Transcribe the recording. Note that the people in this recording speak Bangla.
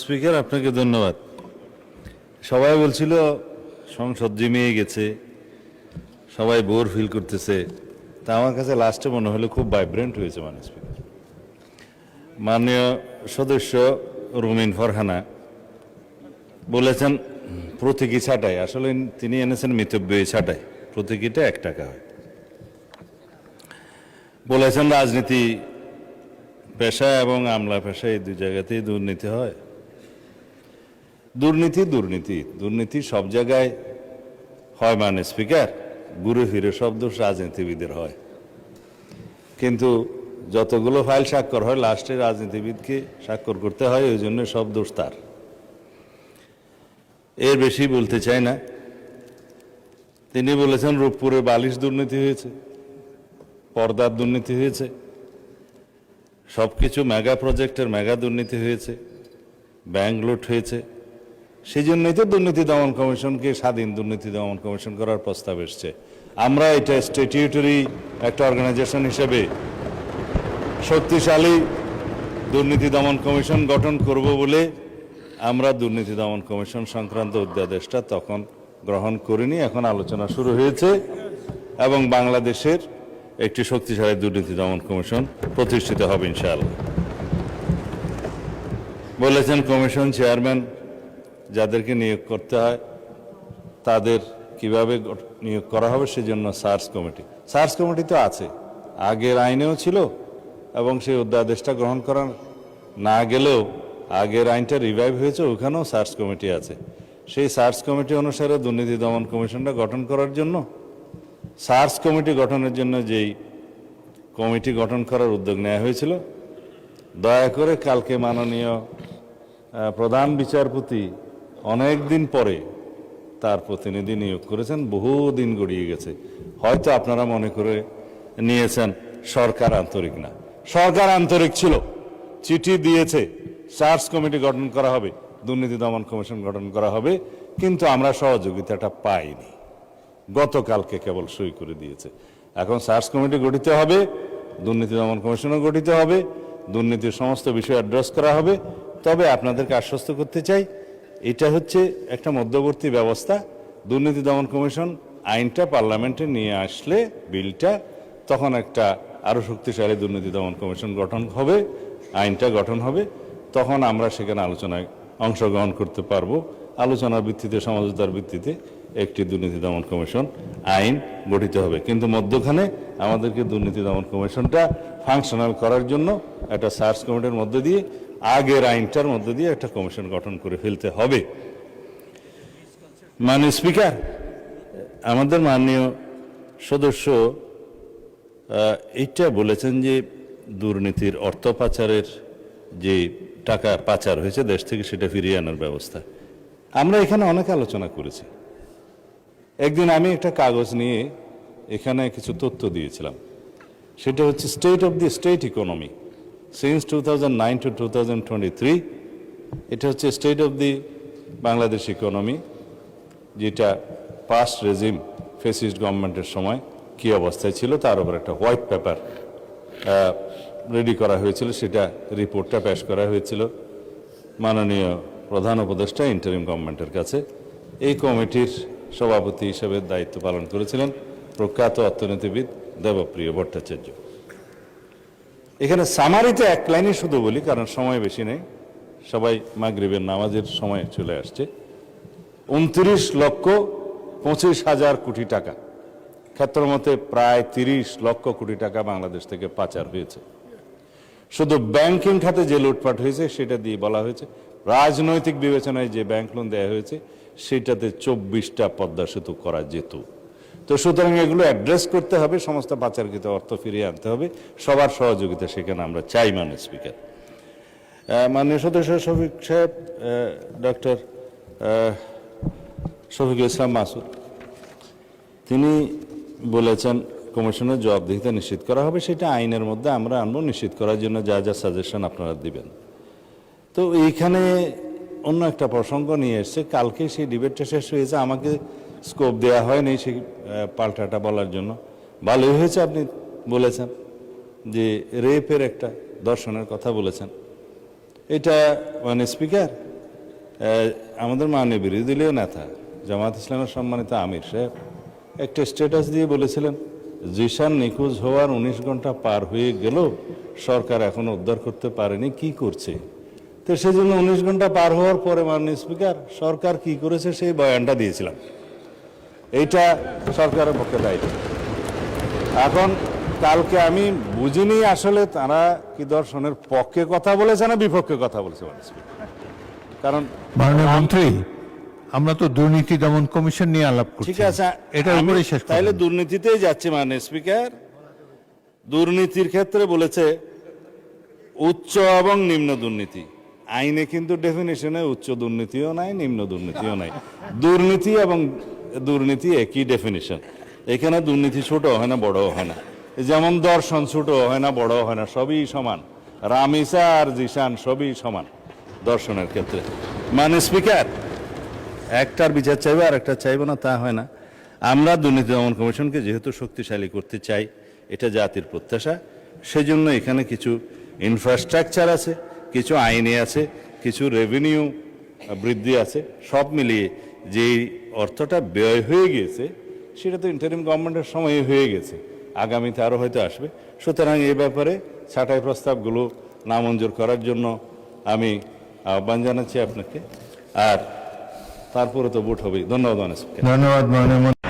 স্পিকার, আপনাকে ধন্যবাদ। সবাই বলছিল সংসদ জিমিয়ে গেছে, সবাই বোর ফিল করতেছে। তা আমার কাছে লাস্টে মনে হলো খুব ভাইব্রেন্ট হয়েছে স্পিকার। মাননীয় সদস্য রুমিন ফারহানা বলেছেন প্রতীকী ছাঁটাই, আসলে তিনি এনেছেন মিতব্যয়ী ছাঁটাই, প্রতীকীটা 1 টাকা হয়। বলেছেন রাজনীতি পেশা এবং আমলা পেশা এই 2 জায়গাতেই দুর্নীতি হয়। দুর্নীতি দুর্নীতি দুর্নীতি সব জায়গায় হয় স্পিকার, ঘুরে ফিরে সব দোষ রাজনীতিবিদের হয়। কিন্তু যতগুলো ফাইল স্বাক্ষর হয় লাস্টে রাজনীতিবিদকে স্বাক্ষর করতে হয়, ওই জন্য সব দোষ তার। এর বেশি বলতে চাই না। তিনি বলেছেন রূপপুরে বালিশ দুর্নীতি হয়েছে, পর্দার দুর্নীতি হয়েছে, সবকিছু মেগা প্রজেক্টের মেগা দুর্নীতি হয়েছে, ব্যাংক লুট হয়েছে। সেই জন্যই তো দুর্নীতি দমন কমিশনকে স্বাধীন দুর্নীতি দমন কমিশন করার প্রস্তাব এসছে। আমরা এটা স্ট্যাটিউটরি একটা অর্গানাইজেশন হিসেবে শক্তিশালী দুর্নীতি দমন কমিশন গঠন করব বলে আমরা দুর্নীতি দমন কমিশন সংক্রান্ত অধ্যাদেশটা তখন গ্রহণ করিনি। এখন আলোচনা শুরু হয়েছে এবং বাংলাদেশের একটি শক্তিশালী দুর্নীতি দমন কমিশন প্রতিষ্ঠিত হবে ইনশাআল্লাহ। বলেছেন কমিশন চেয়ারম্যান যাদেরকে নিয়োগ করতে হয় তাদের কিভাবে নিয়োগ করা হবে সেজন্য সার্চ কমিটি তো আছে, আগের আইনেও ছিল এবং সেই অধ্যাদেশটা গ্রহণ করা না গেলেও আগের আইনটা রিভাইভ হয়েছে, ওখানেও সার্চ কমিটি আছে। সেই সার্চ কমিটি অনুসারে দুর্নীতি দমন কমিশনটা গঠন করার জন্য, সার্চ কমিটি গঠনের জন্য যেই কমিটি গঠন করার উদ্যোগ নেওয়া হয়েছিল, দয়া করে কালকে মাননীয় প্রধান বিচারপতি অনেক দিন পরে তার প্রতিনিধি নিয়োগ করেছেন, বহুদিন গড়িয়ে গেছে। হয়তো আপনারা মনে করে নিয়েছেন সরকার আন্তরিক না। সরকার আন্তরিক ছিল, চিঠি দিয়েছে সার্চ কমিটি গঠন করা হবে, দুর্নীতি দমন কমিশন গঠন করা হবে, কিন্তু আমরা সহযোগিতাটা পাইনি। গতকালকে কেবল সই করে দিয়েছে। এখন সার্চ কমিটি গঠিত হবে, দুর্নীতি দমন কমিশনও গঠিত হবে, দুর্নীতির সমস্ত বিষয় অ্যাড্রেস করা হবে। তবে আপনাদেরকে আশ্বস্ত করতে চাই, এটা হচ্ছে একটা মধ্যবর্তী ব্যবস্থা। দুর্নীতি দমন কমিশন আইনটা পার্লামেন্টে নিয়ে আসলে বিলটা, তখন একটা আরও শক্তিশালী দুর্নীতি দমন কমিশন গঠন হবে, আইনটা গঠন হবে, তখন আমরা সেখানে আলোচনায় অংশগ্রহণ করতে পারবো। আলোচনার ভিত্তিতে, সমঝোতার ভিত্তিতে একটি দুর্নীতি দমন কমিশন আইন গঠিত হবে। কিন্তু মধ্যখানে আমাদেরকে দুর্নীতি দমন কমিশনটা ফাংশনাল করার জন্য একটা সার্চ কমিটির মধ্যে দিয়ে, আগের আইনটার মধ্যে দিয়ে একটা কমিশন গঠন করে ফেলতে হবে। স্পিকার, আমাদের মাননীয় সদস্য এইটা বলেছেন যে দুর্নীতির অর্থ পাচারের যে টাকা পাচার হয়েছে দেশ থেকে, সেটা ফিরিয়ে আনার ব্যবস্থা। আমরা এখানে অনেক আলোচনা করেছি। একদিন আমি একটা কাগজ নিয়ে এখানে কিছু তথ্য দিয়েছিলাম, সেটা হচ্ছে state of the state economy since 2009 to 2023। এটা হচ্ছে state of the Bangladesh economy, যেটা পাস্ট রেজিম ফেসিস্ট গভর্নমেন্টের সময় কী অবস্থায় ছিল তার উপর একটা হোয়াইট পেপার রেডি করা হয়েছিল। সেটা রিপোর্টটা পেশ করা হয়েছিল মাননীয় প্রধান উপদেষ্টা ইন্টারিম গভর্নমেন্টের কাছে। এই কমিটির সভাপতি হিসেবে দায়িত্ব পালন করেছিলেন প্রখ্যাত অর্থনীতিবিদ দেবপ্রিয় ভট্টাচার্য। এখানে সামারিতে 1 লাইনে শুধু বলি, কারণ সময় বেশি নেই, সবাই মাগরিবের নামাজের সময় চলে আসছে। 29,25,000 কোটি টাকা, ক্ষেত্রমতে প্রায় 30 লক্ষ কোটি টাকা বাংলাদেশ থেকে পাচার হয়েছে। শুধু ব্যাংকিং খাতে যে লুটপাট হয়েছে সেটা দিয়ে বলা হয়েছে, রাজনৈতিক বিবেচনায় যে ব্যাংক লোন দেওয়া হয়েছে সেটাতে 24টা পদ্মা সেতু করা যেত। তো সুতরাং এগুলো অ্যাড্রেস করতে হবে, সমস্ত পাচারকৃত অর্থ ফিরিয়ে আনতে হবে, সবার সহযোগিতা সেখানে আমরা চাই। স্পিকার, মাননীয় সদস্য শফিক সাহেব, ডক্টর শফিকুল ইসলাম মাসুদ, তিনি বলেছেন কমিশনের জবাবদিহিতা নিশ্চিত করা হবে, সেটা আইনের মধ্যে আমরা আনবো, নিশ্চিত করার জন্য যা যা সাজেশন আপনারা দিবেন। তো এইখানে অন্য একটা প্রসঙ্গ নিয়ে এসছে, কালকে সেই ডিবেটটা শেষ হয়েছে, আমাকে স্কোপ দেওয়া হয়নি সেই পাল্টাটা বলার জন্য। ভালোই হয়েছে আপনি বলেছেন যে রেপের একটা দর্শনের কথা বলেছেন। এটা মানে স্পিকার আমাদের মাননীয় বিরোধী দলীয় নেতা জামাত ইসলামের সম্মানিত আমির সাহেব একটা স্ট্যাটাস দিয়ে বলেছিলেন জিশান নিখোঁজ হওয়ার 19 ঘন্টা পার হয়ে গেল, সরকার এখনো উদ্ধার করতে পারেনি, কি করছে? তো সেজন্য 19 ঘন্টা পার হওয়ার পরে মাননীয় স্পিকার সরকার কি করেছে সেই বয়ানটা দিয়েছিলাম। এইটা সরকারের পক্ষে দায়িত্ব। এখন কালকে আমি বুঝিনি আসলে তারা কি দর্শনের পক্ষে কথা বলেছে না বিপক্ষে কথা বলেছে মাননীয় স্পিকার। কারণ মাননীয় মন্ত্রী, আমরা তো দুর্নীতি দমন কমিশন নিয়ে আলাপ করছি। ঠিক আছে, এটার আমি উপরেই শেষ করব। তাইলে দুর্নীতিতেই যাচ্ছে মাননীয় স্পিকার। দুর্নীতির ক্ষেত্রে বলেছে উচ্চ এবং নিম্ন দুর্নীতি। আইনে কিন্তু ডেফিনিশনে উচ্চ দুর্নীতিও নাই, নিম্ন দুর্নীতিও নাই। দুর্নীতি এবং দুর্নীতি একই ডেফিনিশন। এখানে দুর্নীতি ছোট হয় না, বড়ও হয় না। যেমন দর্শন ছোট হয় না, বড় হয় না, সবই সমান। রামিসা আর জিশান সবই সমান দর্শনের ক্ষেত্রে। মানে স্পিকার একটার বিচার চাইবে আর একটা চাইবে না, তা হয় না। আমরা দুর্নীতি দমন কমিশনকে যেহেতু শক্তিশালী করতে চাই, এটা জাতির প্রত্যাশা, সেজন্য এখানে কিছু ইনফ্রাস্ট্রাকচার আছে, কিছু আইনে আছে, কিছু রেভিনিউ বৃদ্ধি আছে। সব মিলিয়ে যেই অর্থটা ব্যয় হয়ে গিয়েছে সেটা তো ইন্টারিম গভর্নমেন্টের সময় হয়ে গেছে, আগামীতে আরও হয়তো আসবে। সুতরাং এই ব্যাপারে ছাঁটাই প্রস্তাবগুলো নামঞ্জুর করার জন্য আমি আহ্বান জানাচ্ছি আপনাকে। আর তারপরে তো ভোট হবেই। ধন্যবাদ। ধন্যবাদ মাননীয়